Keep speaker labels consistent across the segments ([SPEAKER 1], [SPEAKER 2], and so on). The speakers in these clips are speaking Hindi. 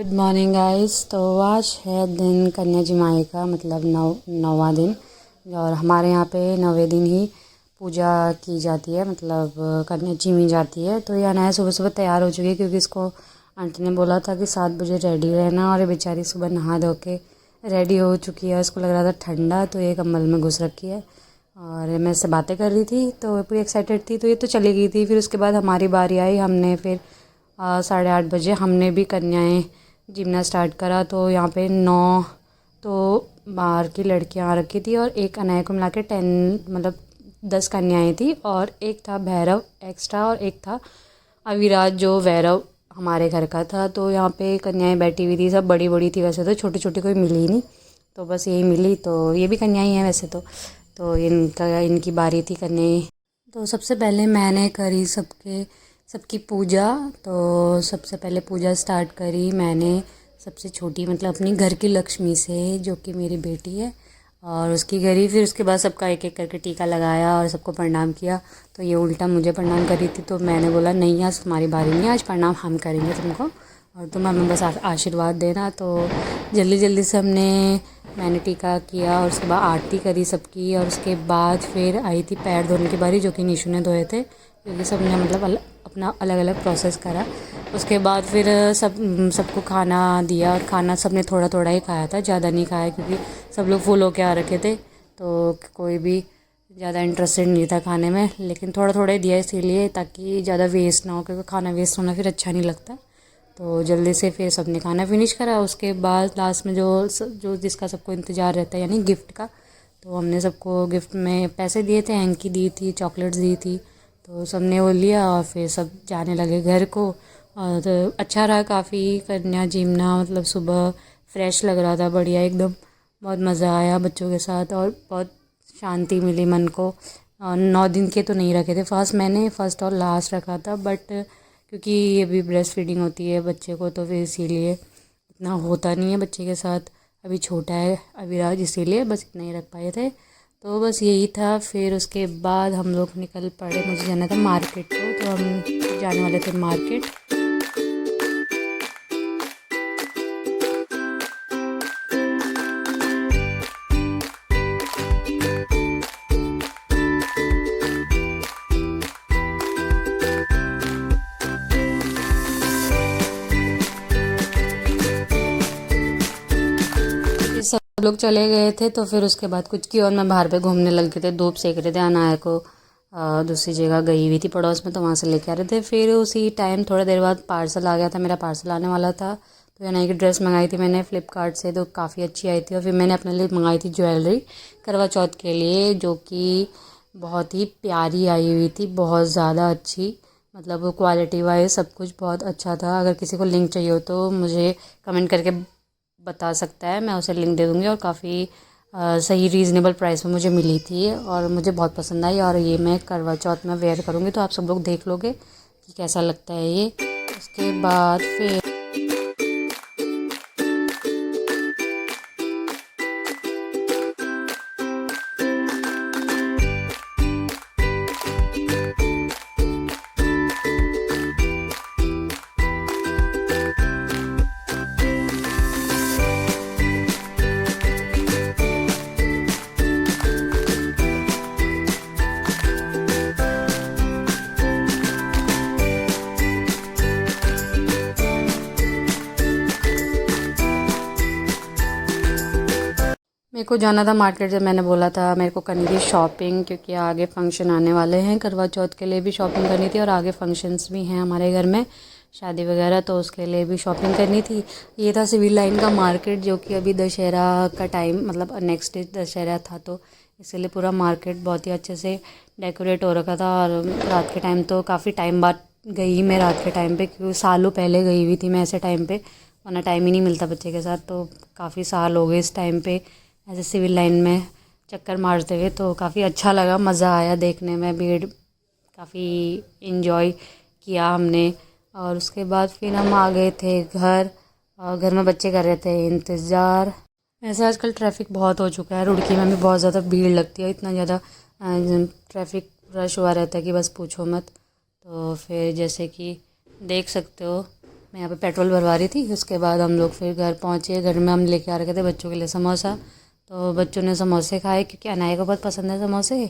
[SPEAKER 1] Good morning guys. तो आज है दिन कन्या जिमाई का, मतलब नौवां दिन। और हमारे यहाँ पे 9वें दिन ही पूजा की जाती है, मतलब कन्या जिमी जाती है। तो ये अनाया सुबह सुबह तैयार हो चुकी है, क्योंकि इसको आंटी ने बोला था कि 7 बजे रेडी रहना। और ये बेचारी सुबह नहा धो के रेडी हो चुकी है। उसको लग रहा था ठंडा, तो ये कंबल में घुस रखी है। और मैं इससे बातें कर रही थी, तो पूरी एक्साइटेड थी। तो ये तो चली गई थी। फिर उसके बाद हमारी बारी आई। हमने फिर 8:30 बजे हमने भी कन्याएँ जिमना स्टार्ट करा। तो यहाँ पे 9 तो बाहर की लड़कियाँ आ रखी थी, और एक अनाया को मिला के 10, मतलब 10 कन्याएँ थी। और एक था भैरव एक्स्ट्रा, और एक था अविराज जो वैरव हमारे घर का था। तो यहाँ पे कन्याएँ बैठी हुई थी, सब बड़ी बड़ी थी। वैसे तो छोटी छोटी कोई मिली ही नहीं, तो बस यही मिली। तो ये भी कन्याएँ हैं वैसे तो इनकी बारी थी कन्याएँ। तो सबसे पहले मैंने करी सबकी पूजा। तो सबसे पहले पूजा स्टार्ट करी मैंने सबसे छोटी, मतलब अपनी घर की लक्ष्मी से, जो कि मेरी बेटी है, और उसकी करी। फिर उसके बाद सबका एक एक करके टीका लगाया और सबको प्रणाम किया। तो ये उल्टा मुझे प्रणाम करी थी, तो मैंने बोला नहीं, आज तुम्हारी बारी नहीं, आज प्रणाम हम करेंगे तुमको, और तुम हमें बस आशीर्वाद देना। तो जल्दी जल्दी से मैंने टीका किया, और उसके बाद आरती करी सबकी। और उसके बाद फिर आई थी पैर धोने की बारी, जो कि निशु ने धोए थे, क्योंकि सब ने मतलब अपना अलग अलग प्रोसेस करा। उसके बाद फिर सबको खाना दिया, और खाना सब ने थोड़ा थोड़ा ही खाया था, ज़्यादा नहीं खाया, क्योंकि सब लोग फुल होके आ रखे थे। तो कोई भी ज़्यादा इंटरेस्टेड नहीं था खाने में, लेकिन थोड़ा थोड़ा ही दिया, इसीलिए ताकि ज़्यादा वेस्ट ना हो, क्योंकि खाना वेस्ट होना फिर अच्छा नहीं लगता। तो जल्दी से फिर सबने खाना फिनिश करा। उसके बाद लास्ट में जो जिसका सबको इंतज़ार रहता है, यानी गिफ्ट का, तो हमने सबको गिफ्ट में पैसे दिए थे, हैंकी दी थी, चॉकलेट्स दी थी। तो सब ने वो लिया, और फिर सब जाने लगे घर को। और अच्छा रहा काफ़ी कन्या जिमना, मतलब सुबह फ्रेश लग रहा था, बढ़िया एकदम। बहुत मज़ा आया बच्चों के साथ, और बहुत शांति मिली मन को। और 9 दिन के तो नहीं रखे थे फास्ट, मैंने फर्स्ट और लास्ट रखा था, बट क्योंकि ये भी ब्रेस्ट फीडिंग होती है बच्चे को, तो फिर इसीलिए इतना होता नहीं है बच्चे के साथ। अभी छोटा है अविराज, इसीलिए बस इतना ही रख पाए थे। तो बस यही था। फिर उसके बाद हम लोग निकल पड़े, मुझे जाना था मार्केट को, तो हम जाने वाले थे मार्केट। सब लोग चले गए थे, तो फिर उसके बाद कुछ की और मैं बाहर पे घूमने लग गए थे, धूप सेक रहे थे। अनाया को दूसरी जगह गई हुई थी पड़ोस में, तो वहाँ से लेके आ रहे थे। फिर उसी टाइम थोड़ा देर बाद पार्सल आ गया था, मेरा पार्सल आने वाला था। तो अनाया की ड्रेस मंगाई थी मैंने फ़्लिपकार्ट से, तो काफ़ी अच्छी आई थी। और फिर मैंने अपने लिए मंगाई थी ज्वेलरी करवा चौथ के लिए, जो कि बहुत ही प्यारी आई हुई थी, बहुत ज़्यादा अच्छी, मतलब क्वालिटी वाइज सब कुछ बहुत अच्छा था। अगर किसी को लिंक चाहिए हो तो मुझे कमेंट करके बता सकता है, मैं उसे लिंक दे दूँगी। और काफ़ी सही रीज़नेबल प्राइस में मुझे मिली थी, और मुझे बहुत पसंद आई। और ये मैं करवा चौथ में वेयर करूँगी, तो आप सब लोग देख लोगे कि कैसा लगता है ये। उसके बाद फिर मेरे को जाना था मार्केट, जब मैंने बोला था मेरे को करनी थी शॉपिंग, क्योंकि आगे फंक्शन आने वाले हैं। करवा चौथ के लिए भी शॉपिंग करनी थी, और आगे फंक्शंस भी हैं हमारे घर में, शादी वगैरह, तो उसके लिए भी शॉपिंग करनी थी। ये था सिविल लाइन का मार्केट, जो कि अभी दशहरा का टाइम, मतलब नेक्स्ट डे दशहरा था, तो इसीलिए पूरा मार्केट बहुत ही अच्छे से डेकोरेट हो रखा था। और रात के टाइम तो काफ़ी टाइम बाद गई मैं रात के टाइम पे, क्योंकि सालों पहले गई हुई थी मैं ऐसे टाइम पे, वरना टाइम ही नहीं मिलता बच्चे के साथ। तो काफ़ी साल हो गए इस टाइम पे ऐसे सिविल लाइन में चक्कर मारते हुए। तो काफ़ी अच्छा लगा, मज़ा आया देखने में, भीड़ काफ़ी इन्जॉय किया हमने। और उसके बाद फिर हम आ गए थे घर, और घर में बच्चे कर रहे थे इंतज़ार। वैसे आजकल ट्रैफिक बहुत हो चुका है, रुड़की में भी बहुत ज़्यादा भीड़ लगती है, इतना ज़्यादा ट्रैफिक रश हुआ रहता है कि बस पूछो मत। तो फिर जैसे कि देख सकते हो मैं यहाँ पे पेट्रोल भरवा रही थी। उसके बाद हम लोग फिर घर पहुँचे। घर में हम लेके आ रखे थे बच्चों के लिए समोसा, तो बच्चों ने समोसे खाए क्योंकि अनाया को बहुत पसंद है समोसे।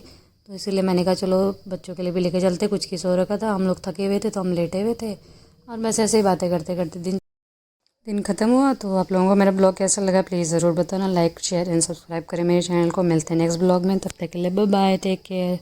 [SPEAKER 1] तो इसीलिए मैंने कहा चलो बच्चों के लिए भी लेके चलते। कुछ की सो रखा था, हम लोग थके हुए थे तो हम लेटे हुए थे और बस ऐसे ही बातें करते करते दिन दिन ख़त्म हुआ। तो आप लोगों को मेरा ब्लॉग कैसा लगा प्लीज़ ज़रूर बताना। लाइक शेयर एंड सब्सक्राइब करें मेरे चैनल को। मिलते हैं नेक्स्ट ब्लॉग में, तब तक के लिए बाय बाय, टेक केयर।